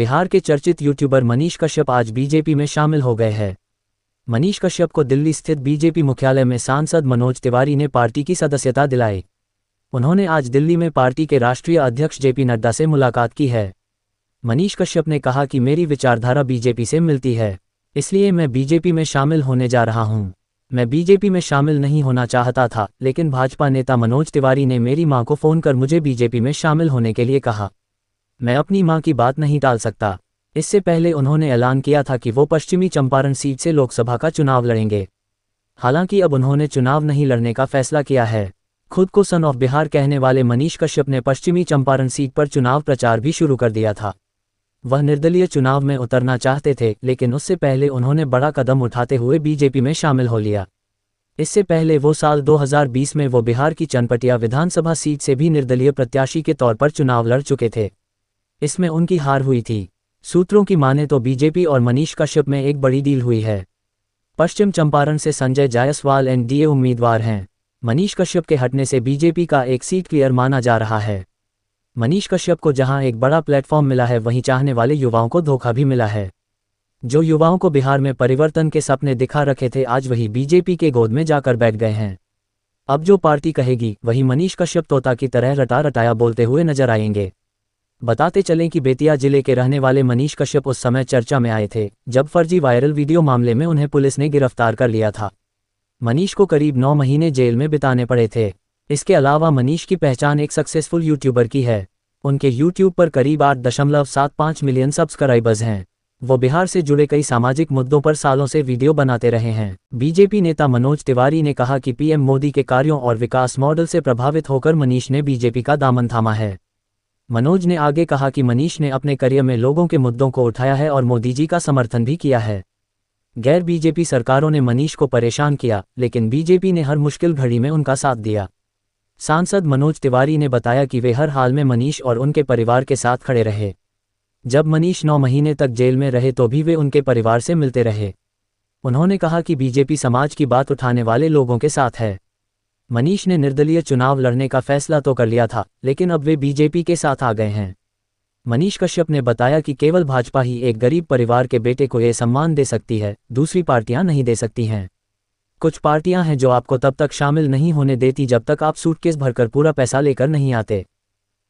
बिहार के चर्चित यूट्यूबर मनीष कश्यप आज बीजेपी में शामिल हो गए हैं। मनीष कश्यप को दिल्ली स्थित बीजेपी मुख्यालय में सांसद मनोज तिवारी ने पार्टी की सदस्यता दिलाई। उन्होंने आज दिल्ली में पार्टी के राष्ट्रीय अध्यक्ष जेपी नड्डा से मुलाकात की है। मनीष कश्यप ने कहा कि मेरी विचारधारा बीजेपी से मिलती है, इसलिए मैं बीजेपी में शामिल होने जा रहा हूं। मैं बीजेपी में शामिल नहीं होना चाहता था, लेकिन भाजपा नेता मनोज तिवारी ने मेरी मां को फोन कर मुझे बीजेपी में शामिल होने के लिए कहा। मैं अपनी मां की बात नहीं टाल सकता। इससे पहले उन्होंने ऐलान किया था कि वो पश्चिमी चंपारण सीट से लोकसभा का चुनाव लड़ेंगे। हालांकि अब उन्होंने चुनाव नहीं लड़ने का फैसला किया है। खुद को सन ऑफ बिहार कहने वाले मनीष कश्यप ने पश्चिमी चंपारण सीट पर चुनाव प्रचार भी शुरू कर दिया था। वह निर्दलीय चुनाव में उतरना चाहते थे, लेकिन उससे पहले उन्होंने बड़ा कदम उठाते हुए बीजेपी में शामिल हो लिया। इससे पहले वो साल 2020 में वो बिहार की चनपटिया विधानसभा सीट से भी निर्दलीय प्रत्याशी के तौर पर चुनाव लड़ चुके थे। इसमें उनकी हार हुई थी। सूत्रों की माने तो बीजेपी और मनीष कश्यप में एक बड़ी डील हुई है। पश्चिम चंपारण से संजय जायसवाल एनडीए उम्मीदवार हैं। मनीष कश्यप के हटने से बीजेपी का एक सीट क्लियर माना जा रहा है। मनीष कश्यप को जहां एक बड़ा प्लेटफॉर्म मिला है, वहीं चाहने वाले युवाओं को धोखा भी मिला है। जो युवाओं को बिहार में परिवर्तन के सपने दिखा रखे थे, आज वही बीजेपी के गोद में जाकर बैठ गए हैं। अब जो पार्टी कहेगी वही मनीष कश्यप तोता की तरह रटा रटाया बोलते हुए नजर आएंगे। बताते चलें कि बेतिया जिले के रहने वाले मनीष कश्यप उस समय चर्चा में आए थे जब फर्जी वायरल वीडियो मामले में उन्हें पुलिस ने गिरफ्तार कर लिया था। मनीष को करीब 9 महीने जेल में बिताने पड़े थे। इसके अलावा मनीष की पहचान एक सक्सेसफुल यूट्यूबर की है। उनके यूट्यूब पर करीब 8.75 मिलियन सब्सक्राइबर्स हैं। वो बिहार से जुड़े कई सामाजिक मुद्दों पर सालों से वीडियो बनाते रहे हैं। बीजेपी नेता मनोज तिवारी ने कहा कि पीएम मोदी के कार्यों और विकास मॉडल से प्रभावित होकर मनीष ने बीजेपी का दामन थामा है। मनोज ने आगे कहा कि मनीष ने अपने करियर में लोगों के मुद्दों को उठाया है और मोदी जी का समर्थन भी किया है। गैर बीजेपी सरकारों ने मनीष को परेशान किया, लेकिन बीजेपी ने हर मुश्किल घड़ी में उनका साथ दिया। सांसद मनोज तिवारी ने बताया कि वे हर हाल में मनीष और उनके परिवार के साथ खड़े रहे। जब मनीष 9 महीने तक जेल में रहे तो भी वे उनके परिवार से मिलते रहे। उन्होंने कहा कि बीजेपी समाज की बात उठाने वाले लोगों के साथ है। मनीष ने निर्दलीय चुनाव लड़ने का फैसला तो कर लिया था, लेकिन अब वे बीजेपी के साथ आ गए हैं। मनीष कश्यप ने बताया कि केवल भाजपा ही एक गरीब परिवार के बेटे को ये सम्मान दे सकती है, दूसरी पार्टियां नहीं दे सकती हैं। कुछ पार्टियां हैं जो आपको तब तक शामिल नहीं होने देती जब तक आप सूटकेस भरकर पूरा पैसा लेकर नहीं आते।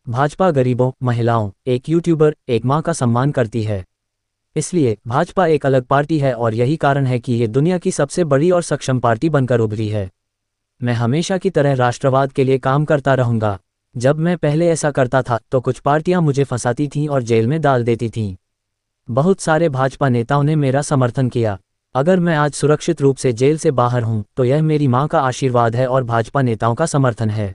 भाजपा गरीबों, महिलाओं, एक यूट्यूबर, एक मां का सम्मान करती है। इसलिए भाजपा एक अलग पार्टी है और यही कारण है कि ये दुनिया की सबसे बड़ी और सक्षम पार्टी बनकर उभरी है। मैं हमेशा की तरह राष्ट्रवाद के लिए काम करता रहूंगा। जब मैं पहले ऐसा करता था तो कुछ पार्टियां मुझे फंसाती थीं और जेल में डाल देती थीं। बहुत सारे भाजपा नेताओं ने मेरा समर्थन किया। अगर मैं आज सुरक्षित रूप से जेल से बाहर हूं तो यह मेरी मां का आशीर्वाद है और भाजपा नेताओं का समर्थन है।